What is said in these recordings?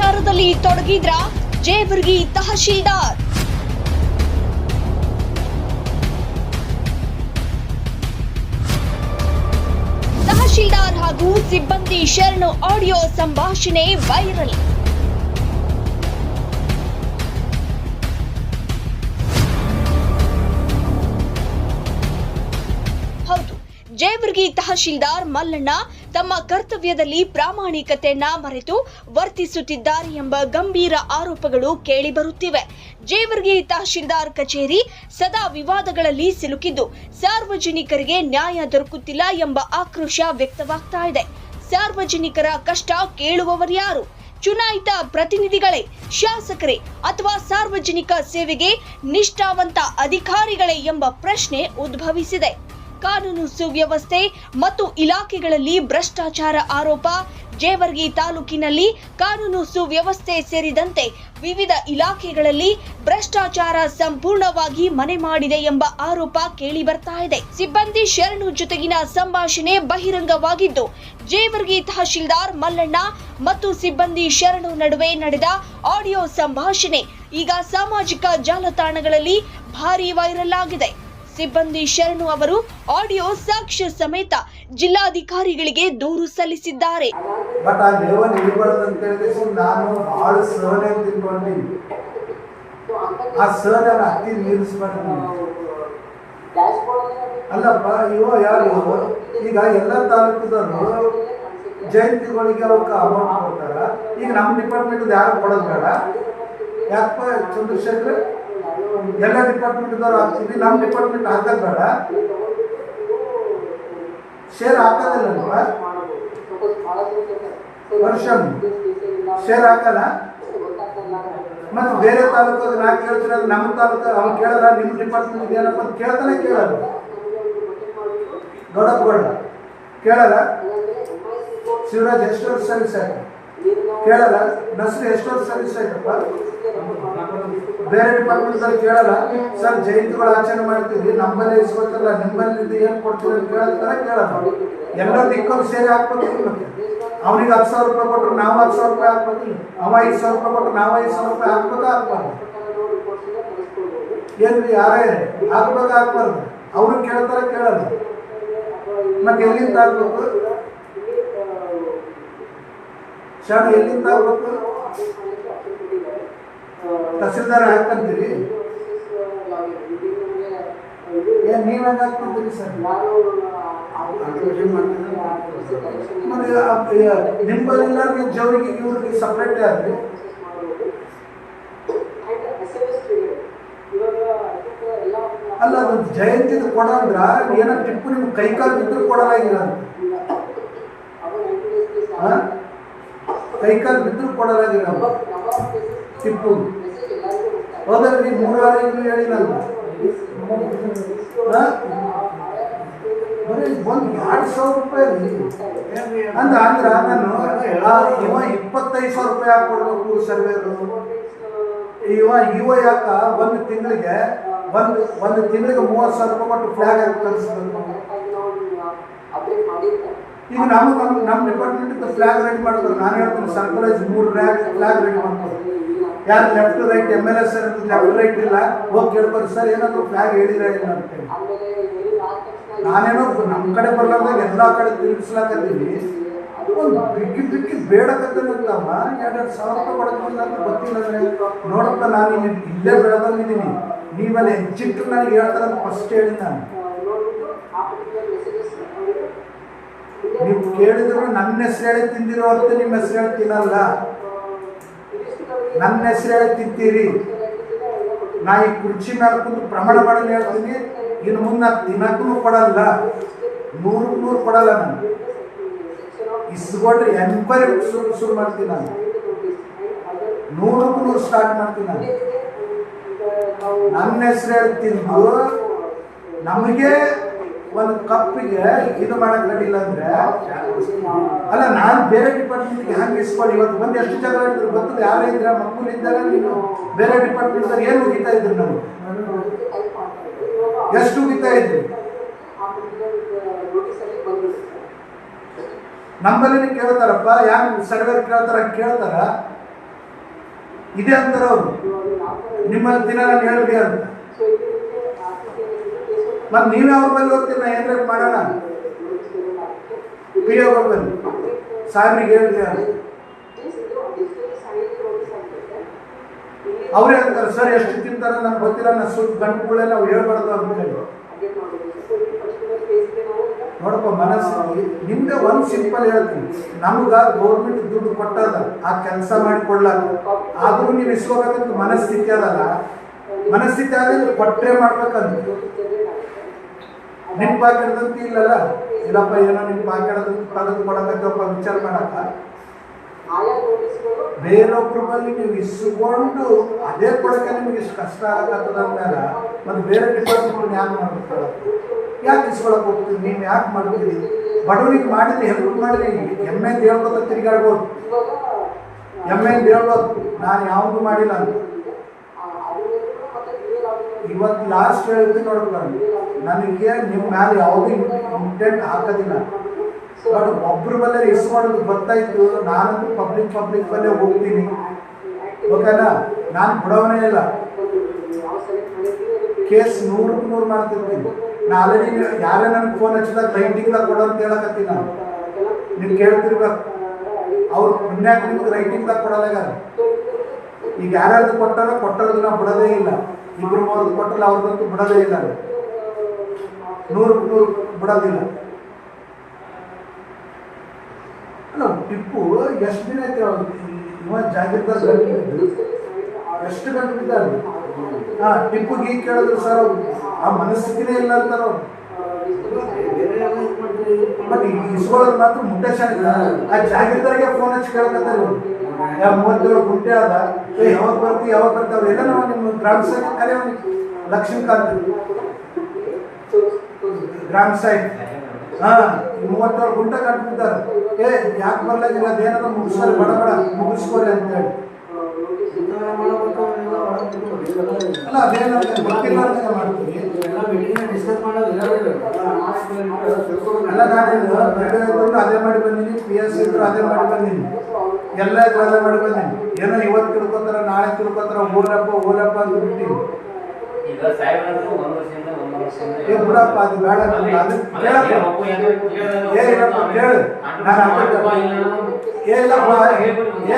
ಭ್ರಷ್ಟಾಚಾರದಲ್ಲಿ ತೊಡಗಿದ್ರ ಜೇವರ್ಗಿ ತಹಶೀಲ್ದಾರ್. ತಹಶೀಲ್ದಾರ್ ಹಾಗೂ ಸಿಬ್ಬಂದಿ ಶರಣು ಆಡಿಯೋ ಸಂಭಾಷಣೆ ವೈರಲ್. ಹೌದು, ಜೇವರ್ಗಿ ತಹಶೀಲ್ದಾರ್ ಮಲ್ಲಣ್ಣ ತಮ್ಮ ಕರ್ತವ್ಯದಲ್ಲಿ ಪ್ರಾಮಾಣಿಕತೆಯನ್ನ ಮರೆತು ವರ್ತಿಸುತ್ತಿದ್ದಾರೆ ಎಂಬ ಗಂಭೀರ ಆರೋಪಗಳು ಕೇಳಿಬರುತ್ತಿವೆ. ಜೇವರ್ಗಿ ತಹಶೀಲ್ದಾರ್ ಕಚೇರಿ ಸದಾ ವಿವಾದಗಳಲ್ಲಿ ಸಿಲುಕಿದ್ದು ಸಾರ್ವಜನಿಕರಿಗೆ ನ್ಯಾಯ ದೊರಕುತ್ತಿಲ್ಲ ಎಂಬ ಆಕ್ರೋಶ ವ್ಯಕ್ತವಾಗ್ತಾ ಇದೆ. ಸಾರ್ವಜನಿಕರ ಕಷ್ಟ ಕೇಳುವವರ್ಯಾರು? ಚುನಾಯಿತ ಪ್ರತಿನಿಧಿಗಳೇ, ಶಾಸಕರೇ ಅಥವಾ ಸಾರ್ವಜನಿಕ ಸೇವೆಗೆ ನಿಷ್ಠಾವಂತ ಅಧಿಕಾರಿಗಳೇ ಎಂಬ ಪ್ರಶ್ನೆ ಉದ್ಭವಿಸಿದೆ. ಕಾನೂನು ಸುವ್ಯವಸ್ಥೆ ಮತ್ತು ಇಲಾಖೆಗಳಲ್ಲಿ ಭ್ರಷ್ಟಾಚಾರ ಆರೋಪ. ಜೇವರ್ಗಿ ತಾಲೂಕಿನಲ್ಲಿ ಕಾನೂನು ಸುವ್ಯವಸ್ಥೆ ಸೇರಿದಂತೆ ವಿವಿಧ ಇಲಾಖೆಗಳಲ್ಲಿ ಭ್ರಷ್ಟಾಚಾರ ಸಂಪೂರ್ಣವಾಗಿ ಮನೆ ಮಾಡಿದೆ ಎಂಬ ಆರೋಪ ಕೇಳಿ ಬರ್ತಾ ಇದೆ. ಸಿಬ್ಬಂದಿ ಶರಣು ಜೊತೆಗಿನ ಸಂಭಾಷಣೆ ಬಹಿರಂಗವಾಗಿದ್ದು, ಜೇವರ್ಗಿ ತಹಶೀಲ್ದಾರ್ ಮಲ್ಲಣ್ಣ ಮತ್ತು ಸಿಬ್ಬಂದಿ ಶರಣು ನಡುವೆ ನಡೆದ ಆಡಿಯೋ ಸಂಭಾಷಣೆ ಈಗ ಸಾಮಾಜಿಕ ಜಾಲತಾಣಗಳಲ್ಲಿ ಭಾರೀ ವೈರಲ್ ಆಗಿದೆ. ಸಿಬ್ಬಂದಿ ಶರಣು ಅವರು ಆಡಿಯೋ ಸಾಕ್ಷ್ಯ ಸಮೇತ ಜಿಲ್ಲಾಧಿಕಾರಿಗಳಿಗೆ ದೂರು ಸಲ್ಲಿಸಿದ್ದಾರೆ. ಬಟ್ ಆ ಲೆವೆಲ್ ಇರಬಾರ್ದು ಅಂತ ಹೇಳಿದ್ರೆ ನಾನು ಭಾಳ ಸಹನೆ ತಿಳ್ಕೊಂಡಿನಿ. ಆ ಸಹನ ಹತ್ತಿ ನಿಲ್ಲಿಸ್ಬಾರ್ದು. ಅಲ್ಲಪ್ಪ, ಇವ ಯಾರು ಈಗ ಎಲ್ಲ ತಾಲೂಕದವರು ಜಯಂತಿಗಳಿಗೆ ಅವಕ್ಕೆ ಅಮೌಂಟ್ ಕೊಡ್ತಾರ. ಈಗ ನಮ್ಮ ಡಿಪಾರ್ಟ್ಮೆಂಟ್ ಯಾರು ಕೊಡೋದು ಬೇಡ. ಯಾಕಪ್ಪ ಚಂದ್ರಶೇಖರ್, ಎಲ್ಲ ಡಿಪಾರ್ಟ್ಮೆಂಟ್ದವ್ರು ಹಾಕ್ತೀವಿ, ನಮ್ಮ ಡಿಪಾರ್ಟ್ಮೆಂಟ್ ಹಾಕೋದು ಬೇಡ. ಶೇರ್ ಹಾಕೋದಿಲ್ಲಪ್ಪ, ವರ್ಷ ಶೇರ್ ಹಾಕಲ್ಲ. ಮತ್ತು ಬೇರೆ ತಾಲೂಕು ನಾ ಕೇಳ್ತೀನಿ, ನಮ್ಮ ತಾಲೂಕು ಅವ್ನು ಕೇಳಲ್ಲ. ನಿಮ್ಮ ಡಿಪಾರ್ಟ್ಮೆಂಟ್ ಏನಪ್ಪ ಅಂತ ಕೇಳ್ತಾನೆ ಕೇಳಲ್ಲ. ಗೌಡ ಕೇಳಲ್ಲ. ಶಿವರಾಜ್ ಎಷ್ಟು ವರ್ಷ ಸರ್ವಿಸ್ ಆಯ್ತು ಕೇಳಲ್ಲ. ನಸ್ರು ಎಷ್ಟು ವರ್ಷ ಸರ್ವಿಸ್ ಆಯ್ತಪ್ಪ. ಬೇರೆ ಡಿಪಾರ್ಟ್ಮೆಂಟ್ದಲ್ಲಿ ಕೇಳಲ್ಲ. ಸರ್ ಜಯಂತಿಗಳು ಆಚರಣೆ ಮಾಡ್ತೀವಿ, ನಮ್ಮಲ್ಲೇ ಇಸ್ಕೊಳ್ತಾರಲ್ಲ, ನಿಮ್ಮಲ್ಲಿ ಏನು ಕೊಡ್ತೀವಿ ಅಂತ ಕೇಳ್ತಾರೆ, ಕೇಳಲ್ಲ. ಎಲ್ಲ ದಿಕ್ಕಲ್ಲಿ ಸೇರಿ ಹಾಕ್ಬೇಕು. ಅವನಿಗೆ 10,000 ರೂಪಾಯಿ ಕೊಟ್ಟರು ನಾವು 10,000 ರೂಪಾಯಿ ಹಾಕ್ಬೇಕು. ಅವ 5,000 ರೂಪಾಯಿ ಕೊಟ್ಟರು ನಾವು 5,000 ರೂಪಾಯಿ ಹಾಕ್ಬಾರ್ದು. ಏನ್ರಿ ಯಾರೇ ಹಾಕ್ಬಾರ್ದು. ಅವರು ಕೇಳ್ತಾರೆ, ಕೇಳಲ್ಲ. ಮತ್ತೆ ಎಲ್ಲಿಂದ ಹಾಕ್ಬೇಕು? ಶಾಲೆ ಎಲ್ಲಿಂದ ಆಗ್ಬೇಕು? ತಹಸೀಲ್ದಾರ್ ಹಾಕಂತೀರಿ? ಏನ್ ನೀವ್ ಹೆಂಗ ಹಾಕ್ಕೊಂತೀರಿ ಸರ್? ನಿಂಬಲ್ಲಿಲ್ಲ, ನೀವು ಜವರಿಗೆ ಇವ್ರಿಗೆ ಸಪ್ರೇಟ್ ಆದ್ರಿ. ಅಲ್ಲ, ಅದು ಜಯಂತಿದ ಕೊಡಂದ್ರ ಏನೋ ಟಿಪ್ಪು ನಿಮ್ಗೆ ಕೈಕಾಲು ಬಿದ್ದರೂ ಕೊಡಲಾಗಿಲ್ಲ. ಕೈಕಾಲು ಬಿದ್ದರೂ ಕೊಡಲಾಗಿಲ್ಲ ಟಿಪ್ಪು. ಹೌದಲ್ರಿ? 3 ವಾರ ಹೇಳಿನಲ್ಲ. ಬರೀ ಒಂದು 2,000 ರೂಪಾಯಿ ಅಂದ್ರ ನಾನು ಇವ 25,000 ರೂಪಾಯಿ ಹಾಕೊಡ್ಬೇಕು ಸರ್ವೇರು. ಇವ ಯಾಕ ಒಂದು ತಿಂಗಳಿಗೆ 30,000 ರೂಪಾಯಿ ಕೊಟ್ಟು ಫ್ಲಾಗ್ ಹಾಕಿ ಕಳಿಸ್ಬೇಕು. ಈಗ ನಮ್ಮ ಡಿಪಾರ್ಟ್ಮೆಂಟ್ ಫ್ಲಾಗ್ ರೆಡಿ ಮಾಡ್ತಾರೆ. ನಾನು ಹೇಳ್ತೀನಿ, ಸರ್ಕಲೈಸ್ 3 ಫ್ಲಾಗ್ ರೆಡಿ ಮಾಡ್ತಾರೆ. ಯಾರು left right MLS left right ಇಲ್ಲ, ಹೋಗಿ ಕೇಳ್ಬಾರ್ದು ಸರ್ ಏನಾದ್ರು ಫ್ಲಾಗ್ ಹೇಳಿದ್ರೆ ಇಲ್ಲ ಅಂತೇಳಿ. ನಾನೇನೋ ನಮ್ಮ ಕಡೆ ಬರ್ಲಾರ್ದಾಗ ಎಲ್ಲ ಕಡೆ ತಿರುಗಿಸ್ಲಾಕತ್ತೀವಿ. ಒಂದು ಬಿಕ್ಕಿ ಬೇಡಕತ್ತಮ್ಮ 2,000 ರೂಪಾಯಿ ಕೊಡೋದಿಲ್ಲ ಅಂತ ಗೊತ್ತಿಲ್ಲ. ನೋಡಪ್ಪ, ನಾನು ಇಲ್ಲೇ ಬೆಳೆದಂಗಿದ್ದೀನಿ, ನೀವಲ್ಲಿ ಹೆಚ್ಚಿಟ್ಟು ನನಗೆ ಹೇಳ್ತಾರಂತ ಫಸ್ಟ್ ಹೇಳಿ. ನಾನು ನೀವು ಕೇಳಿದ್ರು ನನ್ನ ಹೆಸರು ಹೇಳಿ ತಿಂದಿರೋ ಹೊರತು ನಿಮ್ಮ ಹೆಸರು ಹೇಳಿ ತಿನ್ನಲ್ಲ. ನನ್ನ ಹೆಸರು ಹೇಳಿ ತಿಂತೀರಿ. ನಾ ಈ ಕುರ್ಚಿ ಮೇಲೆ ಕುಂತು ಪ್ರಮಾಣ ಮಾಡಲು ಹೇಳ್ತೀನಿ, ಇನ್ನು ಮುಂದೆ ತಿನ್ನಕ್ಕೂ ಕೊಡಲ್ಲ, 100 ಕೊಡಲ್ಲ. ನಾನು ಇಸ್ಕೊಂಡ್ರೆ ಎಂಬರಿ ಶುರು ಮಾಡ್ತೀನಿ. ನಾನು 100 ಸ್ಟಾರ್ಟ್ ಮಾಡ್ತೀನಿ. ನಾನು ನನ್ನ ಹೆಸರು ಹೇಳಿ ತಿಂದು ನಮಗೆ ಒಂದು ಕಪ್ಪಿಗೆ ಇದು ಮಾಡಕ್ ರೆಡಿ ಇಲ್ಲ ಅಂದ್ರೆ ಅಲ್ಲ. ನಾನು ಬೇರೆ ಡಿಪಾರ್ಟ್ಮೆಂಟ್ಗೆ ಹಂಗೆ ಇಸ್ಕೊಂಡು ಇವತ್ತು ಬಂದು ಎಷ್ಟು ಜನ ಹೇಳಿದ್ರು ಗೊತ್ತದ? ಯಾರೇ ಇದ್ರ ಮಕ್ಕಳು ಇದ್ದಾಗ ನೀನು ಬೇರೆ ಡಿಪಾರ್ಟ್ಮೆಂಟ್ದಾಗ ಏನು ಉಗಿತಾ ಇದ್ರು? ನಾವು ಎಷ್ಟು ಉಗಿತಾ ಇದ್ರು? ನಮ್ಮಲ್ಲಿ ಕೇಳ್ತಾರಪ್ಪ, ಯಾಕೆ ಸರ್ವೇರ್ ಕೇಳ್ತಾರ? ಇದೆ ಅಂತಾರೆ ಅವರು. ನಿಮ್ಮಲ್ಲಿ ದಿನ ನಾನು ಹೇಳ್ರಿ ಅಂತ ಮತ್ತೆ ನೀವೇ ಅವ್ರ ಬಲ್ಲಿ ಹೋಗ್ತೀರಿ. ನಾ ಏನ್ರ ಮಾಡೋಣ ಪಿ ಅವ್ರ ಬಲ್ಲಿ ಸಾಹೇಬ್ರಿಗೆ ಹೇಳ್ರಿ ಅಂತ ಅವ್ರೇ ಅಂತಾರೆ. ಸರ್ ಎಷ್ಟು ತಿಂತಾರ ನಮ್ಗೆ ಗೊತ್ತಿಲ್ಲ, ನಾ ಸ್ವಲ್ಪ ಗಂಟುಗಳೇ ನಾವು ಹೇಳ್ಬಾರ್ದು ಅಂತ ಹೇಳಿ. ನೋಡಪ್ಪ ಮನಸ್ಸಿಗೆ ನಿಮ್ದೆ ಒಂದು ಸಿಂಪಲ್ ಹೇಳ್ತೀನಿ, ನಮ್ಗ ಗೌರ್ಮೆಂಟ್ ದುಡ್ಡು ಕೊಟ್ಟದ ಆ ಕೆಲಸ ಮಾಡಿ ಕೊಡ್ಲಾಕ, ಆದ್ರೂ ನೀವು ಇಸ್ಕೋಬೇಕಂತ ಮನಸ್ಥಿತಿ ಅದಲ್ಲ. ಮನಸ್ಥಿತಿ ಆದ್ರೆ ಕೊಟ್ಟರೆ ಮಾಡ್ಬೇಕಂತ ನಿಮ್ ಪಾಕಿಡ್ದಂತ ಇಲ್ಲಲ್ಲ. ಇಲ್ಲಪ್ಪ ಏನೋ ನಿಮ್ ಪಾಕಿಡದ ತೆಗೆದು ಕೊಡಕತ್ತಪ್ಪ ವಿಚಾರ ಮಾಡಕ. ಬೇರೊಬ್ರ ಬಲ್ಲಿ ನೀವು ಇಸ್ಕೊಂಡು ಅದೇ ಕೊಡಕ್ಕೆ ನಿಮ್ಗೆ ಇಷ್ಟು ಕಷ್ಟ ಆಗತ್ತದ ಅಂದಾಗ ಮತ್ತೆ ಬೇರೆ ಡಿಪಾರ್ಟ್ಮೆಂಟ್ ಯಾಕೆ ಮಾಡ್ಬೇಕು? ಯಾಕೆ ಇಸ್ಕೊಳಕ್ ಹೋಗ್ತೀರಿ? ನೀವು ಯಾಕೆ ಮಾಡ್ತೀರಿ? ಬಡವರಿಗೆ ಮಾಡಿದ್ರೆ ಹೆಲ್ಪ್ ಮಾಡಿರಿ. ಎಮ್ಮೆ ಹೇಳ್ಕೊತ ತಿರುಗಾಡ್ಬೋದು, ಎಮ್ಮೆ ಹೇಳ್ಬೋದು ನಾನು ಯಾವುದು ಮಾಡಿಲ್ಲ ಅಂತ. ಇವತ್ತು ಲಾಸ್ಟ್ ಹೇಳ್ತೀನಿ ನೋಡಪ್ಪ, ನನಗೆ ನಿಮ್ಮ ಮ್ಯಾಲೆ ಯಾವುದೂ ಇಂಟೆಂಟ್ ಹಾಕೋದಿಲ್ಲ. ಬಟ್ ಒಬ್ರ ಬಲ್ಲೇ ಇಸ್ಕೊಳ್ಳೋದು ಗೊತ್ತಾಯ್ತು, ನಾನಂತೂ ಪಬ್ಲಿಕ್ ಬಲ್ಲೇ ಹೋಗ್ತೀನಿ. ಓಕೆನಾ? ನಾನು ಬಿಡೋವನೇ ಇಲ್ಲ. ಕೇಸ್ 100% ಮಾಡ್ತಿರ್ತೀನಿ. ನಾ ಆಲ್ರೆಡಿ ಯಾರೇ ನನಗೆ ಫೋನ್ ಹಚ್ಚಿದಾಗ ರೈಟಿಂಗ್ದಾಗ ಕೊಡೋ ಅಂತ ಹೇಳಕತ್ತೀನಿ. ನಾನು ನೀವು ಕೇಳ್ತಿರ್ಬೇಕು, ಅವ್ರು ಪುಣ್ಯಾಕ ನಿಮ್ಗೆ ರೈಟಿಂಗ್ದಾಗ ಕೊಡೋದಾಗ. ಈಗ ಯಾರ್ಯಾರ್ದು ಕೊಟ್ಟರದು ನಾವು ಬಿಡೋದೇ ಇಲ್ಲ. 2-3 ಕೊಟ್ಟಲ್ಲ ಅವ್ರದಂತೂ ಬಿಡೋದೇ ಇಲ್ಲ. 100% ಬಿಡೋದಿಲ್ಲ. ಅಲ್ಲ ಟಿಪ್ಪು ಎಷ್ಟು ದಿನ ಐತೆ ಇವ ಜಾಗೃತ ಎಷ್ಟು ಗಂಟೆ ಬಿದ್ದಾರೆ? ಟಿಪ್ಪುಗೆ ಈಗ ಕೇಳಿದ್ರು ಸರ್ ಅವ್ರು ಆ ಮನಸ್ಥಿತಿನೇ ಇಲ್ಲ ಅಂತಾರ ಅವ್ರು. ಬಟ್ ಇಸ್ಕೊಳ್ಳೋದು ಮಾತ್ರ ಮುಟ್ಟೇಶನ್ ಇಲ್ಲ. ಆ ಜಾಗೃತರಿಗೆ ಫೋನ್ ಹಚ್ಚಿ ಕೇಳ್ಕತ್ತಾರೆ ಇವ್ರು. 37 ಗುಂಟೆ ಅದ, ಯಾವಾಗ ಬರ್ತಿ ಅವ್ರೆಲ್ಲ ನಾವು ನಿಮ್ಮ ಗ್ರಾಮ ಸೈಟ್ ಕರೆ ಲಕ್ಷ್ಮೀಕಾಂತ್ ಗ್ರಾಮ ಸೈಟ್ 37 ಗುಂಟೆ ಕಟ್ಬಿಡ್ತಾರೆ. ಯಾಕೆ ಬರ್ಲಾಗಿಲ್ಲ, ಅದೇನಾದ್ರು ಮುಗಿಸ್ತಾರೆ, ಬಡ ಮುಗಿಸ್ಕೋರಿ ಅಂತ ಹೇಳಿ. ಅಲ್ಲ ಅದೇನ ಗೊತ್ತಿಲ್ಲ ಅಂತ ಮಾಡ್ತೀವಿ. ಅಲ್ಲ ನಾನು ಅದೇ ಮಾಡಿ ಬಂದೀನಿ, PS ಇದ್ರು ಅದೇ ಮಾಡಿ ಬಂದೀನಿ, ಎಲ್ಲ ಇದ್ರು ಅದೇ ಮಾಡಿ ಬಂದೀನಿ. ಏನೋ ಇವತ್ತು ತಿಳ್ಕೊತಾರ, ನಾಳೆ ತಿಳ್ಕೊತಾರ, ಓಲಪ್ಪ ಅಂತ ಬಿಟ್ಟಿವಿ. ಬಿಡಪ್ಪ ಅದು ಬೇಡ, ಕೇಳು.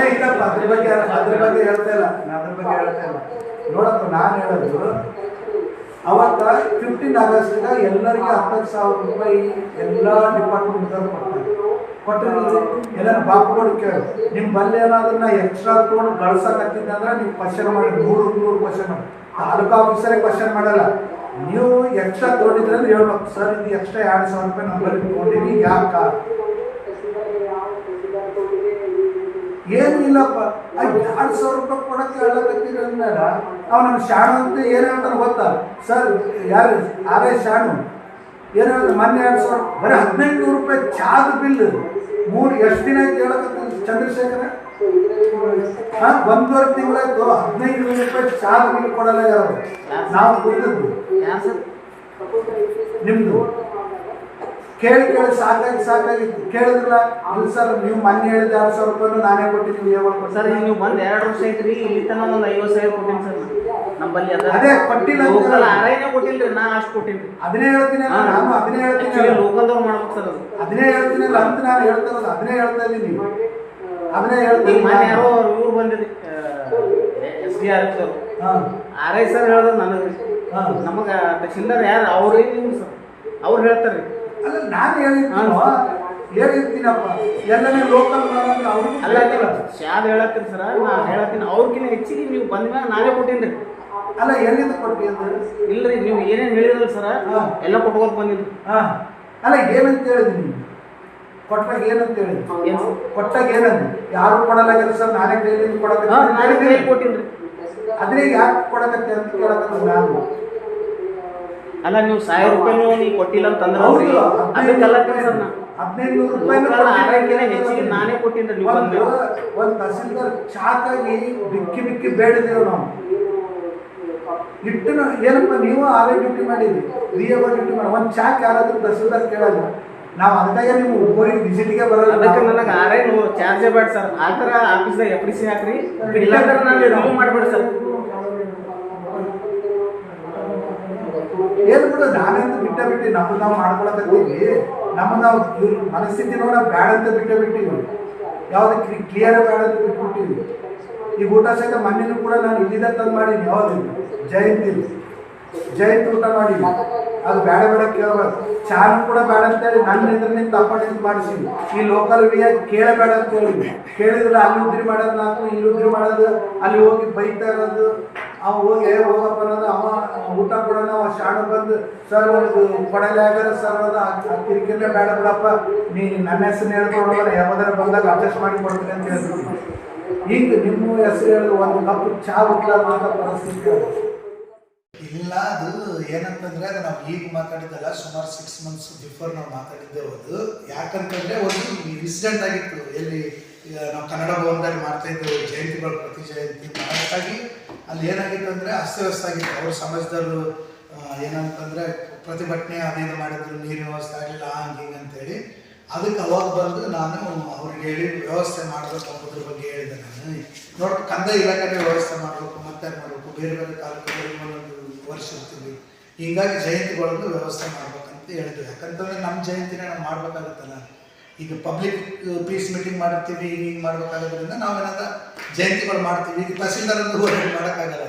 ಇಲ್ಲಪ್ಪ ಅದ್ರ ಬಗ್ಗೆ ಹೇಳ್ತಾ ಇಲ್ಲ. ನೋಡಪ್ಪ ನಾನು ಹೇಳೋದು, ಅವತ್ತ 15 ಆಗಸ್ಟ್ಗ ಎಲ್ಲರಿಗೆ 10,000 ರೂಪಾಯಿ ಎಲ್ಲ ಡಿಪಾರ್ಟ್ಮೆಂಟ್ದವ್ರು ಕೊಟ್ಟಿರಲಿಲ್ಲ. ಎಲ್ಲ ಬಾಪುಗಳು ಕೇಳು, ನಿಮ್ಮ ಬಲ್ಲಿ ಏನಾದ್ರೂ ನಾ ಎಕ್ಸ್ಟ್ರಾ ತೊಗೊಂಡು ಗಳಿಸಕತ್ತಿದ್ದೆ ಅಂದ್ರೆ ನೀವು ಕ್ವಶನ್ ಮಾಡಿ 100 ಕ್ವಶನ್ ಮಾಡಿ. ತಾಲೂಕು ಆಫೀಸರೇ ಕ್ವಶನ್ ಮಾಡಲ್ಲ. ನೀವು ಎಕ್ಸ್ಟ್ರಾ ತೊಗೊಂಡಿದ್ರೆ ಅಂದ್ರೆ ಹೇಳ್ಬೇಕು, ಸರ್ ಇದು ಎಕ್ಸ್ಟ್ರಾ 2,000 ರೂಪಾಯಿ ನಂಬಲ್ಲಿ ತೊಗೊಂಡಿನಿ, ಯಾಕ? ಏನು ಇಲ್ಲಪ್ಪ, 2,000 ರೂಪಾಯಿ ಕೊಡಕ್ಕೆ ಹೇಳಕತ್ತೀರಿ ಅಂದ್ಮೇಲೆ ಅವ್ ನಮ್ಮ ಶಾಣು ಅಂತ ಏನು ಹೇಳ್ತಾನೆ ಗೊತ್ತಾ? ಸರ್ ಯಾರು ಆರೇ ಶಾಣು ಏನು ಹೇಳ್ತಾರೆ, ಮೊನ್ನೆ 2,000 ಬರೀ 1,500 ರೂಪಾಯಿ ಚಾದ ಬಿಲ್ ಎಷ್ಟು ದಿನ ಆಯ್ತು ಹೇಳಕತ್ತೀನಿ ಚಂದ್ರಶೇಖರ? 1.5 ತಿಂಗಳಾಯ್ತು 1,500 ರೂಪಾಯಿ ಚಾದ ಬಿಲ್ ಕೊಡಲ್ಲ ಯಾರು. ನಾವು ಕೊಟ್ಟಿದ್ದು ನಿಮ್ದು ಕೇಳಿ ಸಾಕಾಗಿತ್ತು. ಕೇಳಿದ್ರಲ್ಲ, ಇಲ್ಲ ಸರ್ ನೀವು ಮೊನ್ನೆ ಹೇಳಿದ 2,000 ರೂಪಾಯಿ ನಾನೇ ಕೊಟ್ಟಿದ್ದೀನಿ. ಸರ್ ನೀವು ಬಂದು 2 ವರ್ಷ ಐತ್ರಿ, ಇಲ್ಲಿ ತನಕ ಒಂದು 50,000 ಕೊಟ್ಟಿನಿ ಸರ್ ನಮ್ಮಲ್ಲಿ. ಅದೇ ಕೊಟ್ಟಿಲ್ಲ, ಆರೈನೇ ಕೊಟ್ಟಿಲ್ರಿ, ನಾ ಅಷ್ಟು ಕೊಟ್ಟಿನಿ. ಅದನ್ನೇ ಹೇಳ್ತೀನಿ ನಾನು, ಅದನ್ನೇ ಹೇಳ್ತೀನಿ. ಲೋಕಲ್ದವ್ರು ಮಾಡ್ಬೇಕು ಸರ್ ಅದು. ಅದನ್ನೇ ಹೇಳ್ತೀನಿಲ್ಲ ಅಂತ ನಾನು ಹೇಳ್ತಾ ಇರೋದು, ಅದನ್ನೇ ಹೇಳ್ತಾ ಇದ್ದೀನಿ, ಅದನ್ನೇ ಹೇಳ್ತೀನಿ. ಮೊನ್ನೆ ಯಾರೋ ಇವ್ರು ಬಂದಿರಿ SDRF ಅವರು, ಆರೈ ಸರ್ ಹೇಳಿದ್ರು ನನಗೆ. ನಮಗೆ ತಹಶೀಲ್ದಾರ್ ಯಾರು ಅವ್ರು ನೀವು ಸರ್ ಅವ್ರು ಹೇಳ್ತಾರೆ. ಅಲ್ಲ ನಾನು ಹೇಳಿರ್ತೀನಪ್ಪ, ಎಲ್ಲನೇ ಲೋಕಲ್ ಅವ್ರು ಅಲ್ಲ ಶಾದ್ ಹೇಳತ್ತೀನಿ ಸರ್, ನಾನು ಹೇಳತ್ತೀನಿ ಅವ್ರಿಗಿನ್ನ ಹೆಚ್ಚಿಗೆ ನೀವು ಬಂದ ಮ್ಯಾಗ ನಾನೇ ಕೊಟ್ಟೀನಿ. ಅಲ್ಲ ಎಲ್ಲಿಂದ ಕೊಟ್ಟಿ ಅಂತ? ಇಲ್ರಿ ನೀವು ಏನೇನು ಹೇಳಿದ್ರಲ್ಲ ಸರ ಎಲ್ಲ ಕೊಟ್ಕೋತ ಬಂದಿದ್ದು. ಅಲ್ಲ ಏನಂತ ಹೇಳಿದ್ದೀನಿ, ಕೊಟ್ಟಾಗ ಏನಂತ ಹೇಳಿದ್ವಿ? ಕೊಟ್ಟಾಗ ಏನಂತ ಯಾರು ಕೊಡಲ್ಲ ಸರ್, ನಾನೇ ಕೈಲಿಂದ ಕೊಡಕ್ಕೆ ಕೊಟ್ಟಿನ್ರಿ. ಅದೇ ಯಾಕೆ ಕೊಡಕತ್ತೆ ಅಂತ ಕೇಳಕತ್ತ ನಾನು. ಅಲ್ಲ ನೀವು 1,000 ರೂಪಾಯಿ ನೀವು ಕೊಟ್ಟಿಲ್ಲ ಅಂತಂದ್ರೆ ಅದಕ್ಕೆಲ್ಲ ಸರ್ ನಾ 1,500 ರೂಪಾಯಿ ಹೆಚ್ಚಿಗೆ ನಾನೇ ಕೊಟ್ಟಿದ್ದೆ. ನೀವು ಒಂದು ತಹಸೀಲ್ದಾರ್ ಚಾಕಾಗಿ ಬಿಕ್ಕಿ ಬೇಡಿದೇವು ನಾವು. ಏನಪ್ಪ ನೀವು ಆರೇ ಡ್ಯೂಟಿ ಮಾಡಿದ್ರಿ, BA ಡ್ಯೂಟಿ ಮಾಡಿ ಒಂದು ಚಾಕ್ ಯಾರಾದ್ರೂ ತಹಸೀಲ್ದಾರ್ ಕೇಳಲ್ಲ. ನಾವು ಅದಕ್ಕಾಗಿ ನೀವು ಊರಿಗೆ ವಿಸಿಟ್ಗೆ ಬರೋದು. ಅದಕ್ಕೆ ನನಗೆ ಆರೇನು ಚಾರ್ಜೇ ಬೇಡ ಸರ್. ಆ ಥರ ಆಫೀಸ್ದಾಗ FDC ಹಾಕ್ರಿ, ಇಲ್ಲಾಂದ್ರೆ ನಾನು ರಿಮೂವ್ ಮಾಡಿಬಿಡಿ ಸರ್. ಏನು ಬಿಡು, ನಾನಂತೂ ಬಿಟ್ಟು ನಮ್ಮದು ನಾವು ಮಾಡ್ಕೊಳಕತ್ತೀವಿ. ನಮ್ಮದು ನಾವು ಮನಸ್ಥಿತಿ ನೋಡ ಬ್ಯಾಡ ಅಂತ ಬಿಟ್ಟಿವಿ. ಯಾವುದಕ್ಕೆ ಕ್ಲಿಯರ್ ಬೇಡ ಅಂತ ಬಿಟ್ಬಿಟ್ಟಿವಿ. ಈ ಊಟ ಸಹಿತ ಮೊನ್ನೆನೂ ಕೂಡ ನಾನು ಇಲ್ಲಿಂದ ತಂದು ಮಾಡೀನಿ. ಯಾವ್ದು ಜಯಂತಿ ಊಟ ಮಾಡೀನಿ. ಅದು ಬೇಡ ಕೇಳಬಾರ್ದು. ಚಾನು ಕೂಡ ಬೇಡ ಅಂತೇಳಿ ನನ್ನ ಎದುರು ತಪ್ಪ ಮಾಡಿಸಿದ್ವಿ. ಈ ಲೋಕಲ್ ಕೇಳಬೇಡ ಅಂತ ಹೇಳಿದ್ವಿ. ಕೇಳಿದ್ರೆ ಅಲ್ಲಿ ಉದ್ರಿ ಮಾಡೋದು, ನಾಲ್ಕು ಇಲ್ಲಿ ಉದ್ರಿ ಮಾಡೋದು, ಅಲ್ಲಿ ಹೋಗಿ ಬೈತಾ ಇರೋದು. ಅವ ಹೋಗಿ ಹೋಗಪ್ಪ ಅನ್ನೋದು, ಅವ ಊಟ ಕೊಡೋಣ, ಅವ ಶಾಣ ಬಂದು ಸರ್ ಒಂದು ಕೊಡಲೆ ಆಗ್ಯಾರ ಸರ್ ಅದು ಕಿರಿಕಿರೇ ಬೇಡ ಬಿಡಪ್ಪ, ನೀ ನನ್ನ ಹೆಸರು ಹೇಳ್ಕೊಡೋಲ್ಲ, ಯಾವ್ದಾರ ಬಂದಾಗ ಅಡ್ಜಸ್ಟ್ ಮಾಡಿ ಕೊಡ್ತೀನಿ ಅಂತ ಹೇಳ್ತೀನಿ. ಈಗ ನಿಮ್ಮ ಹೆಸರು ಹೇಳಿದ್ರು ಒಂದು ಕಪ್ ಚಾ ಊಟ ಮಾಡೋ ಪರಿಸ್ಥಿತಿ ಇಲ್ಲ. ಅದು ಏನಂತಂದ್ರೆ ಅದು ನಾವು ಈಗ ಮಾತಾಡಿದ್ದಲ್ಲ, ಸುಮಾರು 6 months ಬಿಫೋರ್ ನಾವು ಮಾತಾಡಿದ್ದೇವೆ. ಅದು ಯಾಕಂತಂದ್ರೆ ಒಂದು ಇನ್ಸಿಡೆಂಟ್ ಆಗಿತ್ತು. ಎಲ್ಲಿ ಈಗ ನಾವು ಕನ್ನಡ ಭವನದಲ್ಲಿ ಮಾಡ್ತಾ ಇದ್ದೇವೆ ಜಯಂತಿಗಳು, ಪ್ರತಿ ಜಯಂತಿ ಅದಕ್ಕಾಗಿ ಅಲ್ಲಿ ಏನಾಗಿತ್ತು ಅಂದರೆ ಅಸ್ತವ್ಯಸ್ತ ಆಗಿತ್ತು. ಅವ್ರ ಸಮಾಜದವರು ಏನಂತಂದರೆ ಪ್ರತಿಭಟನೆ ಅದೇನು ಮಾಡಿದ್ರು, ನೀರಿನ ವ್ಯವಸ್ಥೆ ಆಗಲಿಲ್ಲ ಹಂಗೆ ಹಿಂಗೆ ಅಂತೇಳಿ. ಅದಕ್ಕೆ ಅವಾಗ ಬಂದು ನಾನು ಅವ್ರಿಗೆ ಹೇಳಿ ವ್ಯವಸ್ಥೆ ಮಾಡಬೇಕು ಅನ್ನೋದ್ರ ಬಗ್ಗೆ ಹೇಳಿದೆ. ನಾನು ನೋಡಿ ಕಂದಾಯ ಇಲಾಖೆ ವ್ಯವಸ್ಥೆ ಮಾಡಬೇಕು, ಮತ್ತೆ ಮಾಡಬೇಕು, ಬೇರೆ ಬೇರೆ ತಾಲೂಕುಗಳಿಗೆ ಒಂದೊಂದು ವರ್ಷ ಇರ್ತೀವಿ, ಹೀಗಾಗಿ ಜಯಂತಿಗಳನ್ನು ವ್ಯವಸ್ಥೆ ಮಾಡ್ಬೇಕಂತ ಹೇಳಿದ್ವಿ. ಯಾಕಂತಂದರೆ ನಮ್ಮ ಜಯಂತಿನ ನಾವು ಮಾಡಬೇಕಾಗುತ್ತಲ್ಲ. ಈಗ ಪಬ್ಲಿಕ್ ಪೀಸ್ ಮೀಟಿಂಗ್ ಮಾಡಿರ್ತೀವಿ, ಹಿಂಗೆ ಮಾಡಬೇಕಾಗೋದ್ರಿಂದ ನಾವೇನಾದ ಜಯಂತಿಗಳು ಮಾಡ್ತೀವಿ. ಈಗ ತಹಸೀಲ್ದಾರಂದು ಮಾಡೋಕ್ಕಾಗಲ್ಲ.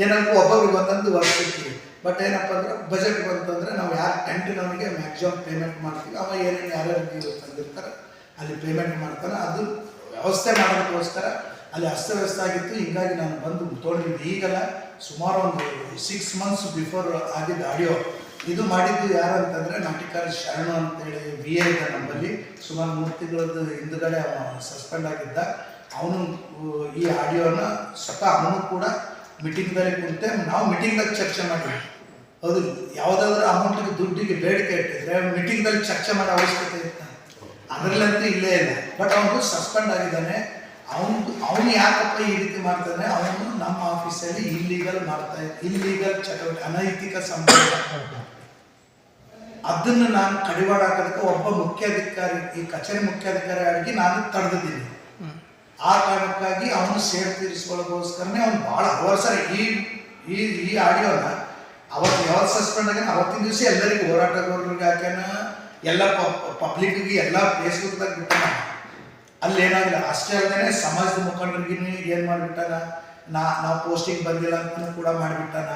ಏನಂದ್ರೆ ಒಬ್ಬೊಬ್ರಿಗೆ ಒಂದೊಂದು ವರ್ಷ ಇರ್ತೀವಿ. ಬಟ್ ಏನಪ್ಪ ಅಂದ್ರೆ ಬಜೆಟ್ ಬಂತಂದರೆ ನಾವು ಯಾರು ಟೆಂಟಿನವರಿಗೆ ಮ್ಯಾಕ್ಸಿಮಮ್ ಪೇಮೆಂಟ್ ಮಾಡ್ತೀವಿ. ಅವ ಏನೇನು ಯಾರ್ಯಾರು ತಂದಿರ್ತಾರೆ ಅಲ್ಲಿ ಪೇಮೆಂಟ್ ಮಾಡ್ತಾರೆ. ಅದು ವ್ಯವಸ್ಥೆ ಮಾಡೋದಕ್ಕೋಸ್ಕರ ಅಲ್ಲಿ ಅಸ್ತವ್ಯಸ್ತ ಆಗಿತ್ತು. ಹೀಗಾಗಿ ನಾನು ಬಂದು ತೋಡಿದ್ದು ಈಗಲ್ಲ, ಸುಮಾರು ಒಂದು 6 months ಬಿಫೋರ್ ಆಗಿದ್ದ ಆಡಿಯೋ. ಇದು ಮಾಡಿದ್ದು ಯಾರು ಅಂತಂದರೆ ನಾಟಿಕಾರ್ ಶರಣು ಅಂತೇಳಿ VA ಇದೆ ನಮ್ಮಲ್ಲಿ. ಸುಮಾರು 3 ತಿಂಗಳದ್ದು ಹಿಂದುಗಡೆ ಸಸ್ಪೆಂಡ್ ಆಗಿದ್ದ. ಅವನು ಈ ಆಡಿಯೋನ ಸ್ವತಃ ಅವನು ಕೂಡ ಮೀಟಿಂಗ್ದಲ್ಲಿ ಕುಂತೆ ನಾವು ಮೀಟಿಂಗ್ದಾಗ ಚರ್ಚೆ ಮಾಡಿದ್ವಿ. ಹೌದು, ಯಾವುದಾದ್ರೂ ಅಮೌಂಟಿಗೆ ದುಡ್ಡಿಗೆ ಬೇಡಿಕೆ ಇಟ್ಟಿದ್ರೆ ಮೀಟಿಂಗ್ದಲ್ಲಿ ಚರ್ಚೆ ಮಾಡೋ ಅವಶ್ಯಕತೆ ಇತ್ತು. ಅದರಲ್ಲಂತೂ ಇಲ್ಲೇ ಇಲ್ಲ. ಬಟ್ ಅವನು ಸಸ್ಪೆಂಡ್ ಆಗಿದ್ದಾನೆ. ಅವನು ಯಾಕಪ್ಪ ಈ ರೀತಿ ಮಾಡ್ತಾನೆ, ಅವನು ನಮ್ಮ ಆಫೀಸಲ್ಲಿ ಇಲ್ಲೀಗಲ್ ಚಟುವಟಿಕೆ, ಅನೈತಿಕ ಸಂಬಂಧ, ಅದನ್ನು ನಾನು ಕಡಿವಾಡ ಹಾಕೋದಕ್ಕೆ ಒಬ್ಬ ಮುಖ್ಯಾಧಿಕಾರಿ, ಈ ಕಚೇರಿ ಮುಖ್ಯಾಧಿಕಾರಿ ಆಗಿ ನಾನು ತಡೆದಿದ್ದೀನಿ. ಆ ಕಾರಣಕ್ಕಾಗಿ ಅವನು ಸೇರ್ ತೀರಿಸ್ಕೊಳ್ಳೋಕ್ಕೋಸ್ಕರನೇ ಅವ್ನು ಭಾಳ ಅವಸರ ಈ ಆಡಿಯೋನ ಅವತ್ತು ಯಾವತ್ತು ಸಸ್ಪೆಂಡ್ ಆಗ್ಯಾನ ಅವತ್ತಿನ ದಿವಸ ಎಲ್ಲರಿಗೂ ಹೋರಾಟಗಾರರಿಗೆ ಹಾಕ್ಯಾನ, ಎಲ್ಲ ಪಬ್ಲಿಕ್ಕಿಗೆ ಎಲ್ಲ ಫೇಸ್ಬುಕ್ದಾಗ ಬಿಟ್ಟಾನ. ಅಲ್ಲಿ ಏನಾಗಿಲ್ಲ. ಅಷ್ಟೇ ಅಲ್ಲದೆ ಸಮಾಜದ ಮುಖಂಡರಿಗೆ ಏನು ಮಾಡಿಬಿಟ್ಟಾನ, ನಾವು ಪೋಸ್ಟಿಂಗ್ ಬಂದಿಲ್ಲ ಅಂತ ಕೂಡ ಮಾಡಿಬಿಟ್ಟಾನ.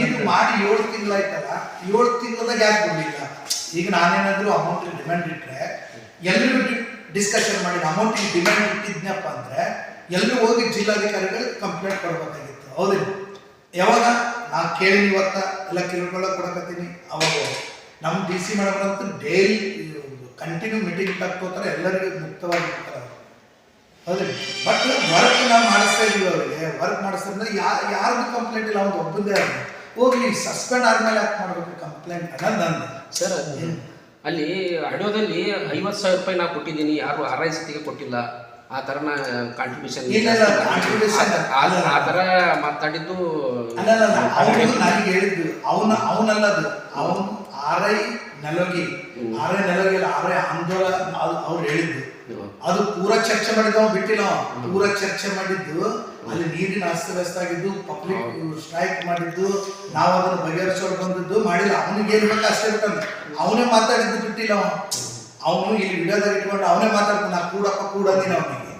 ಇದು ಮಾಡಿ 7 ತಿಂಗಳಾಯ್ತಲ್ಲ, 7 ತಿಂಗಳದಾಗ ಯಾಕೆ ಬಿಡಲಿಲ್ಲ? ಈಗ ನಾನೇನಾದರೂ ಅಮೌಂಟ್ ಡಿಮ್ಯಾಂಡ್ ಇಟ್ಟರೆ ಎಲ್ಲರೂ ಡಿಸ್ಕಷನ್ ಮಾಡಿ ಅಮೌಂಟಿಗೆ ಡಿಮ್ಯಾಂಡ್ ಇಟ್ಟಿದ್ನಪ್ಪ ಅಂದರೆ ಎಲ್ಲರೂ ಹೋಗಿ ಜಿಲ್ಲಾಧಿಕಾರಿಗಳಿಗೆ ಕಂಪ್ಲೇಂಟ್ ಕೊಡ್ಬೇಕಾಗಿತ್ತು. ಹೌದಿಲ್ಲ? ಯಾವಾಗ ನಾನು ಕೇಳಿ ಇವತ್ತ ಎಲ್ಲ ಕಿರುಕೊಳ್ಳ ಕೊಡಕತ್ತೀನಿ. ಅವಾಗ ನಮ್ಮ DC ಮೇಡಮ್ರಂತೂ ಡೈಲಿ ಕಂಟಿನ್ಯೂ ಮೀಟಿಂಗ್ ತಕ್ಕೋತಾರೆ, ಎಲ್ಲರಿಗೂ ಮುಕ್ತವಾಗಿ ಇರ್ತಾರೆ. ಹೌದಿಲ್ಲ? ಬಟ್ ವರ್ಕ್ ನಾವು ಮಾಡಿಸ್ತಾ ಇದೀವಿ. ಅವರಿಗೆ ವರ್ಕ್ ಮಾಡಿಸ್ತಂದ್ರೆ ಯಾರಿಗೂ ಕಂಪ್ಲೇಂಟ್ ಇಲ್ಲ, ಅವ್ನು ಒಬ್ಬಂದೇ ಹೋಗಿ ಸಸ್ಪೆಂಡ್ ಆದ್ಮೇಲೆ ಯಾಕೆ ಮಾಡಬೇಕು ಕಂಪ್ಲೇಂಟ್ ಅನ್ನೋದು ನಂದು. ಸರ್, ಅಲ್ಲಿ ಆಡಿಯೋದಲ್ಲಿ 50,000 ರೂಪಾಯಿ ನಾ ಕೊಟ್ಟಿದ್ದೀನಿ, ಯಾರು RICಗೆ ಕೊಟ್ಟಿಲ್ಲ, ಆ ಥರ ನಾ ಕಾಂಟ್ರಿಬ್ಯೂಷನ್ ಆ ಥರ ಮಾತಾಡಿದ್ದು ನನಗೆ ಹೇಳಿದ್ದು ಅವನಲ್ಲದು. ಅವನು RI ನೆಲೋಗಿ RI ಆಂದೋಲನ ಅವ್ರು ಹೇಳಿದ್ದು. ಅದು ಪೂರಾ ಚರ್ಚೆ ಮಾಡಿದ್ದು ಅವ್ನು ಬಿಟ್ಟಿಲ್ಲ. ಪೂರಾ ಚರ್ಚೆ ಮಾಡಿದ್ದು ಅಲ್ಲಿ ನೀರಿನ ಅಸ್ತವ್ಯಸ್ತ ಆಗಿದ್ದು, ಪಬ್ಲಿಕ್ ಸ್ಟ್ರೈಕ್ ಮಾಡಿದ್ದು, ನಾವು ಅದನ್ನು ಬಗೆಹರಿಸೋರು ಬಂದಿದ್ದು ಮಾಡಿಲ್ಲ. ಅವನಿಗೆ ಏನು ಬೇಕು ಅಷ್ಟೇ ಬಿಟ್ಟಂತ ಅವನೇ ಮಾತಾಡಿದ್ದು ಬಿಟ್ಟಿಲ್ಲ. ಅವನು ಇಲ್ಲಿ ವಿಡಿಯೋದಾಗ ಇಟ್ಕೊಂಡು ಅವನೇ ಮಾತಾಡ್ತಾನೆ, ಕೂಡ ಅಂದಿನ ಅವನಿಗೆ.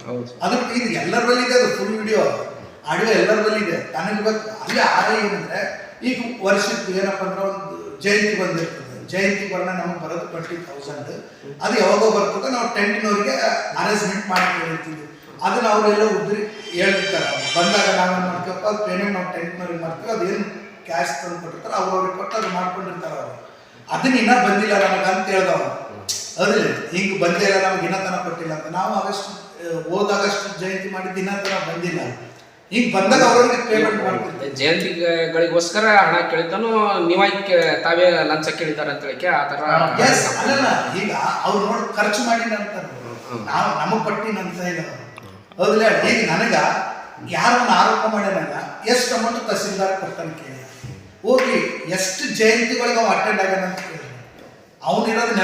ಅದಕ್ಕೆ ಇದು ಎಲ್ಲರ ಬಲ್ಲಿ ಇದೆ, ಅದು ಫುಲ್ ವಿಡಿಯೋ ಆಡಿಯೋ ಎಲ್ಲರ ಬಲ್ಲಿ ಇದೆ. ನನಗೆ ಬೇಕು ಅಲ್ಲಿ RI ಏನಂದ್ರೆ ಈಗ ವರ್ಷಕ್ಕೆ ಏನಪ್ಪ ಅಂದ್ರೆ ಒಂದು ಜಯಂತಿ ಬಂದಿರ್ತದೆ. ಜಯಂತಿ ಬರೋಣ ನಮಗೆ ಬರೋದು 20,000. ಅದು ಯಾವಾಗೋ ಬರ್ತದೆ, ನಾವು ಟೆಂಟಿನವ್ರಿಗೆ ಅರೇಂಜ್ಮೆಂಟ್ ಮಾಡಿ ಹೇಳ್ತೀವಿ. ಅದನ್ನ ಅವರೆಲ್ಲ ಉದ್ರಿ ಹೇಳ್ತಿರ್ತಾರೆ. ಬಂದಾಗ ನಾವೇನು ಮಾಡ್ತೀವಪ್ಪ, ಅದು ಪೇಮೆಂಟ್ ನಾವು ಟೆಂಟಿನವ್ರಿಗೆ ಮಾಡ್ತೀವಿ. ಅದೇನು ಕ್ಯಾಶ್ ತಂದು ಕೊಟ್ಟಿರ್ತಾರೆ, ಅವ್ರಿಗೆ ಕೊಟ್ಟು ಅದು ಮಾಡ್ಕೊಂಡಿರ್ತಾರೆ. ಅವರು ಅದನ್ನ ಇನ್ನೂ ಬಂದಿಲ್ಲ ನನಗೆ ಅಂತ ಹೇಳ್ದವ. ಅದಿಲ್ಲ, ಹಿಂಗೆ ಬಂದೇ ಇಲ್ಲ, ನಮ್ಗೆ ಇನ್ನೂ ತನಕ ಕೊಟ್ಟಿಲ್ಲ ಅಂತ. ನಾವು ಹೋದಾಗಷ್ಟು ಜಯಂತಿ ಮಾಡಿದ್ದು ಇನ್ನೂ ತನಕ ಬಂದಿಲ್ಲ. ಈಗ ಬಂದಾಗ ಅವ್ರಿಗೆ ಪೇಮೆಂಟ್ ಮಾಡ್ತೀವಿ. ಜಯಂತಿಗಳಿಗೋಸ್ಕರ ಹಣ ಕೇಳಿದ್ದಾನು, ನೀವಾಗಿ ತಾವೇ ಲಂಚ ಕೇಳಿದ್ದಾರೆ ಅಂತ ಹೇಳಿಕೆ ಆ ಥರ. ಅಲ್ಲ, ಈಗ ಅವ್ರು ನೋಡಿ ಖರ್ಚು ಮಾಡಿ ಅಂತಾರೆ, ನಾವು ನಮಗೆ ಪಟ್ಟಿನ ಅಂತ ಇಲ್ಲ. ಹೌದಿಲ್ಲ? ಈಗ ನನಗೆ ಯಾರನ್ನ ಆರೋಪ ಮಾಡ್ಯಾನಲ್ಲ, ಎಷ್ಟು ಅಮೌಂಟ್ ತಹಸೀಲ್ದಾರ್ ಕೊಡ್ತಾನೆ ಕೇಳಿ, ಹೋಗಿ ಎಷ್ಟು ಜಯಂತಿಗಳಿಗೆ ಅವ ಅಟೆಂಡ್ ಆಗ್ಯಾನ ಅಂತ ಕೇಳಿ. ಅವನಿರೋದು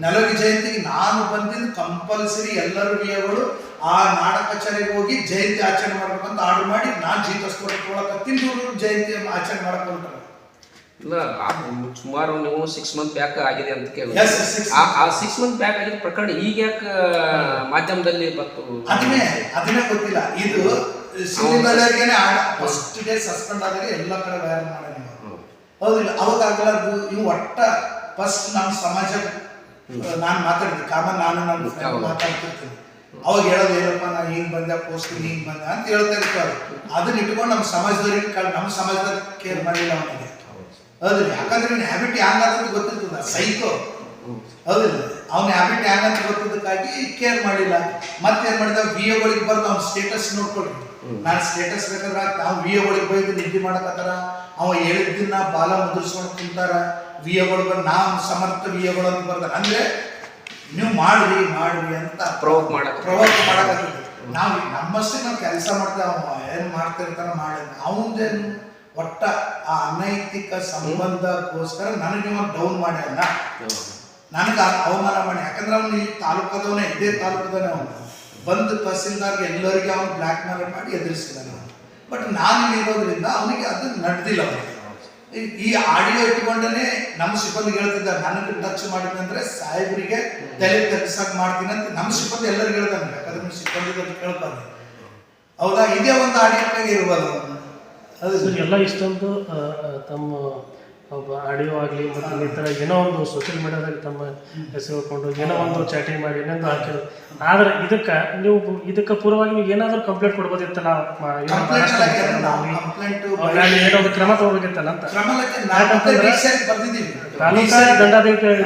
ನೆಲೋಗಿ ಜಯಂತಿಗೆ ನಾನು ಬಂದಿದ್ದು ಕಂಪಲ್ಸರಿ ಎಲ್ಲರೂ ವಿಯಗಳು ಆ ನಾಡ ಕಚೇರಿಗೆ ಹೋಗಿ ಜಯಂತಿ ಆಚರಣೆ ಮಾಡ್ಬೇಕಂತ ಆರ್ಡರ್ ಮಾಡಿ ನಾನು ಜೀತಸ್ಕೊಡಕ್ಕೆ ತೊಗೊಳಕತ್ತೀನಿ. ಜಯಂತಿ ಆಚರಣೆ ಮಾಡಕ್ ಹೊರಟಾರೆ. ಇಲ್ಲ ಸುಮಾರು ನೀವು 6 ಮಂತ್ ಬ್ಯಾಕ್ ಆಗಿದೆ ಅಂತ ಕೇಳಿ. Yes, ಆ 6 ಮಂತ್ ಬ್ಯಾಕ್ ಆಗಿದ್ದ ಪ್ರಕರಣ ಈಗ ಯಾಕೆ ಮಾಧ್ಯಮದಲ್ಲಿ ಬಂತು? ಅದನ್ನೇ ಗೊತ್ತಿಲ್ಲ. ಇದು ಸಿನಿಮಾದವರಿಗೇನೆ ಫಸ್ಟ್ ಡೇ ಸಸ್ಪೆಂಡ್ ಆದಾಗ ಎಲ್ಲ ಕಡೆ ವೈರಲ್ ಮಾಡೋಣ. ಹೌದಿಲ್ಲ, ಅವಾಗ ಆಗ್ಲಾರ್ದು ಇವು ಒಟ್ಟ ಫಸ್ಟ್ ನಮ್ಮ ಸಮಾಜ ನಾನು ಮಾತಾಡ್ತೀನಿ ಕಾಮನ್, ನಾನು ನನ್ನ ಮಾತಾಡ್ತಿರ್ತೀನಿ. ಅವಾಗ ಹೇಳೋದು ಏನಪ್ಪ ನಾ ಹಿಂಗ್ ಬಂದೆ ಪೋಸ್ಟ್ ಹಿಂಗ್ ಬಂದೆ ಅಂತ ಹೇಳ್ತಾ ಇರ್ತಾರೆ. ಅದನ್ನ ಇಟ್ಕೊಂಡು ನಮ್ಮ ಸಮಾಜದವ್ರಿಗೆ ನಮ್ಮ ಸಮಾಜದಾಗ ಕೇರ್ ಮಾಡಿಲ್ಲ ಅವನಿಗೆ. ಹೌದಿಲ್ಲ, ಯಾಕಂದ್ರೆ ಇವ್ನ ಹ್ಯಾಬಿಟ್ ಹ್ಯಾಂಗಂತ ಗೊತ್ತಿರ್ತದ, ಸೈಕೋ. ಹೌದಿಲ್ಲ, ಅವ್ನ ಹ್ಯಾಬಿಟ್ ಹ್ಯಾಂಗಂತ ಗೊತ್ತಿದ್ದಕ್ಕಾಗಿ ಕೇರ್ ಮಾಡಿಲ್ಲ. ಮತ್ತೇನ್ ಮಾಡಿದ ವಿಯೋಗಳಿಗೆ ಬರ್ದು ಅವ್ನ ಸ್ಟೇಟಸ್ ನೋಡ್ಕೊಳ್ರಿ. ನಾನು ಸ್ಟೇಟಸ್ ಬೇಕಾದ್ರೆ ಅವ್ನು ವಿಯೋಗಳಿಗೆ ಬೈದು ನಿದ್ದೆ ಮಾಡಕತ್ತಾರ, ಅವ ಹೇಳಿದ್ದನ್ನ ಬಾಲ ಮುದ್ರಿಸ್ಕೊಂಡು ತಿಂತಾರ. ವಿಯೋಗಳು ಬಂದು ನಾವು ಸಮರ್ಥ ವಿಯೋಗಳು ಅಂತ ಬರ್ತಾರ. ಅಂದ್ರೆ ನೀವು ಮಾಡ್ರಿ ಅಂತ ಪ್ರವೋಕ್ ಮಾಡಕತ್ತಿದ್ವಿ. ನಾವು ನಮ್ಮಷ್ಟೇ ನಾವು ಕೆಲಸ ಮಾಡ್ತೇವೆ. ಅವ ಏನ್ ಮಾಡ್ತಿರ್ತಾನ ಮಾಡಿದ ಅವನದೇನು ಒಟ್ಟ ಆ ಅನೈತಿಕ ಸಂಬಂಧಕ್ಕೋಸ್ಕರ ನನಗೆ ಡೌನ್ ಮಾಡ್ಯಾನ, ನನಗೆ ಅವಮಾನ ಮಾಡಿ. ಯಾಕಂದ್ರೆ ಅವನು ಈ ತಾಲೂಕದವನೇ, ಇದೇ ತಾಲೂಕದವನೇ. ಅವನು ಬಂದು ತಹಸೀಲ್ದಾರ್ಗೆ ಎಲ್ಲರಿಗೆ ಅವನು ಬ್ಲ್ಯಾಕ್ ಮೇಲ್ ಮಾಡಿ ಎದುರಿಸಿದಾನೆ. ಬಟ್ ನಾನು ಇರೋದ್ರಿಂದ ಅವನಿಗೆ ಅದು ನಡೆದಿಲ್ಲ. ಅವನಿಗೆ ಈ ಆಡಿಯೋ ಇಟ್ಕೊಂಡೇ ನಮ್ಮ ಸಿಬ್ಬಂದಿಗೆ ಹೇಳ್ತಿದ್ದಾರೆ, ನನಗೆ ಟಚ್ ಮಾಡಿದಂದ್ರೆ ಸಾಹೇಬರಿಗೆ ತಲೆ ತೆಗ್ಸಾಕ್ ಮಾಡ್ತೀನಿ ಅಂತ ನಮ್ಮ ಸಿಬ್ಬಂದಿ ಎಲ್ಲರಿಗೂ ಹೇಳ್ತಾನೆ. ಯಾಕಂದ್ರೆ ನಿಮ್ಮ ಸಿಬ್ಬಂದಿ ಕೇಳ್ತಾನೆ. ಹೌದಾ, ಇದೇ ಒಂದು ಆಡಿಯೋಗೆ ಇರ್ಬೋದು. ಅದು ಎಲ್ಲ ಇಷ್ಟೊಂದು ತಮ್ಮ ಒಬ್ಬ ಆಡಿಯೋ ಆಗಲಿ ಮತ್ತು ಈ ಥರ ಏನೋ ಒಂದು ಸೋಷಿಯಲ್ ಮೀಡಿಯಾದಾಗ ತಮ್ಮ ಹೆಸರು ಹೇಳ್ಕೊಂಡು ಏನೋ ಒಂದು ಚಾಟಿಂಗ್ ಮಾಡಿ ಏನೋ ಹಾಕಿದ್ರು. ಆದರೆ ಇದಕ್ಕೆ ಪೂರ್ವವಾಗಿ ನೀವು ಏನಾದರೂ ಕಂಪ್ಲೇಂಟ್ ಕೊಡ್ಬೋದಿತ್ತಲ್ಲ, ಏನೋ ಕ್ರಮ ತಗೋಬೇಕಿತ್ತಲ್ಲ ಅಂತ. ತಾಲೂಕಾ ದಂಡಾಧಿಕಾರಿ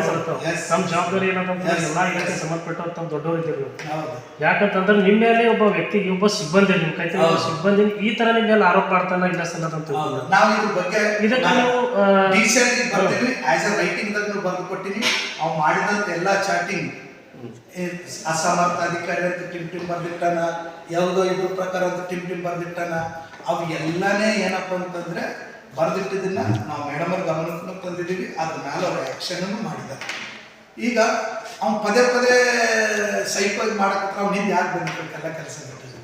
ನಮ್ಮ ಜವಾಬ್ದಾರಿ ಏನಂತಂದ್ರೆ ಎಲ್ಲ ಇಲಾಖೆ ಸಂಬಂಧಪಟ್ಟ ತಮ್ಮ ದೊಡ್ಡವರು ಇದ್ದೀವಿ. ಯಾಕಂತಂದ್ರೆ ನಿಮ್ಮ ಮೇಲೆ ಒಬ್ಬ ವ್ಯಕ್ತಿಗೆ ಒಬ್ಬ ಸಿಬ್ಬಂದಿ ನಿಮ್ಮ ಕೈ ಸಿಬ್ಬಂದಿ ಈ ತರ ನಿಮ್ಮ ಮೇಲೆ ಆರೋಪ ಮಾಡ್ತಾನ ಇಲ್ಲ ಸಲ್ಲದಂತ ಇದಕ್ಕೆ ನೀವು ಬರೆದು ಕೊಟ್ಟಿನಿ. ಅವ್ ಮಾಡಿದಂತ ಎಲ್ಲಾ ಚಾಟಿಂಗ್ ಅಸಮರ್ಥ ಅಧಿಕಾರಿ ಅಂತ ಟಿಮ್ ಬರ್ದಿಟ್ಟಾನ, ಯಾವುದೋ ಇದ್ರ ಪ್ರಕಾರ ಅಂತ ಟಿಮ್ ಬರ್ದಿಟ್ಟಾನ. ಅವು ಎಲ್ಲಾನೇ ಏನಪ್ಪ ಅಂತಂದ್ರೆ ಬರ್ದಿಟ್ಟಿದ್ದನ್ನ ನಾವು ಮೇಡಮ್ ಅವ್ರ ಗಮನಕ್ಕೂ ತಂದಿದ್ದೀವಿ. ಅದ್ರ ಮೇಲೆ ಅವ್ರ ಆ್ಯಕ್ಷನ್ ಮಾಡಿದ್ದಾರೆ. ಈಗ ಅವ್ನು ಪದೇ ಸೈಕಲ್ ಮಾಡಕತ್ರ ಅವ್ನು ಹಿಂದೆ ಯಾಕೆ ಬಂದಿರ್ಬೇಕೆಲ್ಲ ಕೆಲಸ ಬಿಟ್ಟಿದ್ವಿ.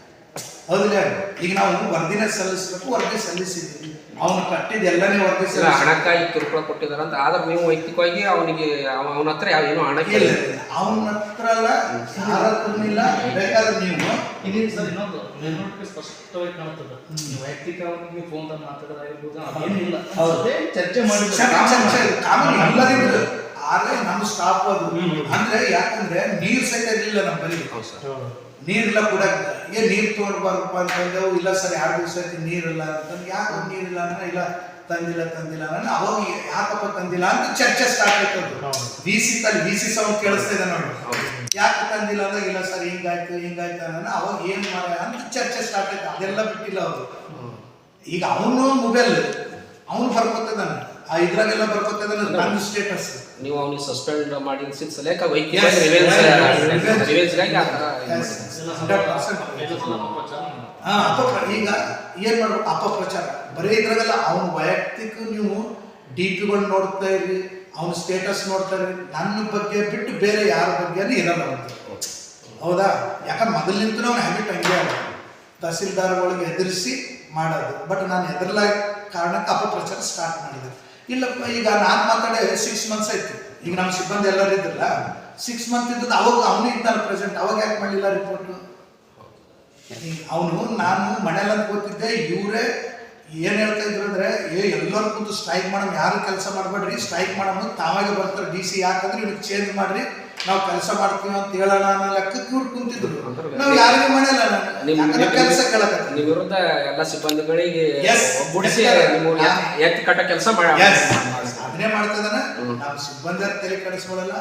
ಹೌದಿಲ್ಲ, ಈಗ ನಾವು ವರದಿನೇ ಸಲ್ಲಿಸ್ಬೇಕು, ವರದಿ ಸಲ್ಲಿಸಿದ್ದೀವಿ. ಅವನು ಕಟ್ಟಿದ ಎಲ್ಲನೇ ವರದಿ ಹಣಕ್ಕಾಗಿ ಕಿರುಕುಳ ಕೊಟ್ಟಿದಾರಂತ. ಆದ್ರೆ ನೀವು ವೈಯಕ್ತಿಕವಾಗಿ ಅವನಿಗೆ ಅವನ ಹತ್ರ ಏನೋ ಹಣ ಇಲ್ಲ, ಅವನ ಹತ್ರ ಅಲ್ಲ, ಯಾರ ಹತ್ರನೂ ಇಲ್ಲ. ಬೇಕಾದ್ರೆ ನೀವು ಇಲ್ಲಿ ಸರ್ ಇನ್ನೊಂದು ಮೇಲ್ನೋಟಕ್ಕೆ ಸ್ಪಷ್ಟವಾಗಿ ಕಾಣುತ್ತದೆ. ನೀವು ವೈಯಕ್ತಿಕವಾಗಿ ನೀವು ಫೋನ್ ತಂದು ಮಾತಾಡೋದಾಗಿರ್ಬೋದು, ಅದೇನಿಲ್ಲ, ಚರ್ಚೆ ಮಾಡಿ ಕಾಮನ್ ಎಲ್ಲರಿಗೂ. ಆದ್ರೆ ನಮ್ಮ ಸ್ಟಾಫ್ ಅದು ಅಂದ್ರೆ ಯಾಕಂದ್ರೆ ನೀರ್ ಸಹಿತ ಇರಲಿಲ್ಲ ನಮ್ಮ ಬರೀ. ನೀರಿಲ್ಲ ಕೂಡ ನೀರು ತೋಡ್ಬಾರಪ್ಪ ಅಂತಂದೆವು. ಇಲ್ಲ ಸರ್ 2 ದಿವಸ ಆಯ್ತು ನೀರಿಲ್ಲ ಅಂತಂದು. ಯಾಕೆ ನೀರಿಲ್ಲ ಅಂದ್ರೆ ಇಲ್ಲ ತಂದಿಲ್ಲ ಅಂದ್ರೆ ಅವಾಗ ಯಾಕಪ್ಪ ತಂದಿಲ್ಲ ಅಂತ ಚರ್ಚೆ ಸ್ಟಾರ್ಟ್ ಆಯ್ತದ್ದು. ವಿ ಸಿ ಸೌಂಡ್ ಕೇಳಿಸ್ತಾ ಇದೆ ನೋಡಿ. ಯಾಕೆ ತಂದಿಲ್ಲ ಅಂದ್ರೆ ಇಲ್ಲ ಸರ್ ಹಿಂಗಾಯ್ತು ಅನ್ನೋ ಅವಾಗ ಏನ್ ಮಾಡ ಅಂತ ಚರ್ಚೆ ಸ್ಟಾರ್ಟ್ ಆಯ್ತು. ಅದೆಲ್ಲ ಬಿಟ್ಟಿಲ್ಲ ಅವರು. ಈಗ ಅವನು ಮೊಬೈಲ್ ಅವನು ಬರ್ಕೊತಿದ್ದಾನೆ, ಆ ಇದ್ರಾಗೆಲ್ಲ ಬರ್ಕೊತಿದ್ದಾನೆ ನನ್ನ ಸ್ಟೇಟಸ್. ನೀವು ಅವನಿಗೆ ಸಸ್ಪೆಂಡ್ ಮಾಡಿ ಸಲೇಕ ಈಗ ಏನ್ ಮಾಡ್ಬೇಕು, ಅಪಪ್ರಚಾರ ಬರೀ ಇದ್ರಾಗೆಲ್ಲ. ಅವನ ವೈಯಕ್ತಿಕ ನೀವು DP ನೋಡ್ತಾ ಇರ್ರಿ, ಅವನ ಸ್ಟೇಟಸ್ ನೋಡ್ತಾ ಇರ್ರಿ. ನನ್ನ ಬಗ್ಗೆ ಬಿಟ್ಟು ಬೇರೆ ಯಾರ ಬಗ್ಗೆ ಇರಲ್ಲ ಅಂತ. ಹೌದಾ, ಯಾಕಂದ್ರೆ ಮೊದಲಿಂದ ಅವನ ಹ್ಯಾಬಿಟ್ ಹಂಗೆ ಅಲ್ಲ, ತಹಸೀಲ್ದಾರ್ಗಳಿಗೆ ಎದುರಿಸಿ ಮಾಡೋದು. ಬಟ್ ನಾನು ಎದುರ್ಲ ಕಾರಣಕ್ಕೆ ಅಪಪ್ರಚಾರ ಸ್ಟಾರ್ಟ್ ಮಾಡಿದೆ. ಇಲ್ಲಪ್ಪ, ಈಗ ನಾನು ಮಾತಾಡೇ 6 ಮಂತ್ಸ್ ಆಯ್ತು. ಈಗ ನಮ್ಮ ಸಿಬ್ಬಂದಿ ಎಲ್ಲರೂ ಇದ್ರಲ್ಲ, 6 ಮಂತ್ ಇದ್ದದ್ದು ಅವಾಗ ಅವನು ಇದ್ದಾನೆ ಪ್ರೆಸೆಂಟ್. ಅವಾಗ ಯಾಕೆ ಮಾಡಲಿಲ್ಲ ರಿಪೋರ್ಟು? ಅವನು ನಾನು ಮನೇಲಿ ಅಂತ ಗೊತ್ತಿದ್ದೆ. ಇವರೇ ಏನು ಹೇಳ್ತಾ ಇದ್ರು ಅಂದ್ರೆ ಎಲ್ಲರೂ ಕೂತು ಸ್ಟ್ರೈಕ್ ಮಾಡಮ್, ಯಾರು ಕೆಲಸ ಮಾಡಬೇಡ್ರಿ, ಸ್ಟ್ರೈಕ್ ಮಾಡಮ್ ತಾವಾಗೆ ಬರ್ತಾರೆ DC. ಯಾಕಂದ್ರೆ ಇವ್ರಿಗೆ ಚೇಂಜ್ ಮಾಡ್ರಿ, ನಾವು ಕೆಲಸ ಮಾಡ್ತೀವಿ ಅಂತ ಹೇಳೋಣ ಅನ್ನೋ ಲೆಕ್ಕಕ್ಕೆ ಇವ್ರು ಕುಂತಿದ್ರು. ನಾವು ಯಾರಿಗೂ ಮಾಡಲ್ಲ, ಕೆಲಸ ಕೇಳಕ ನಿಮ್ಮ ವಿರುದ್ಧ ಎಲ್ಲ ಸಿಬ್ಬಂದಿಗಳಿಗೆ ಎತ್ತಿ ಕಟ್ಟ ಕೆಲಸ ಅದನ್ನೇ ಮಾಡ್ತಾ ಇದ್ದಾನೆ. ನಾವು ಸಿಬ್ಬಂದಿ ತಲೆ ಕೆಡಿಸ್ಕೊಳ್ಳಲ್ಲ.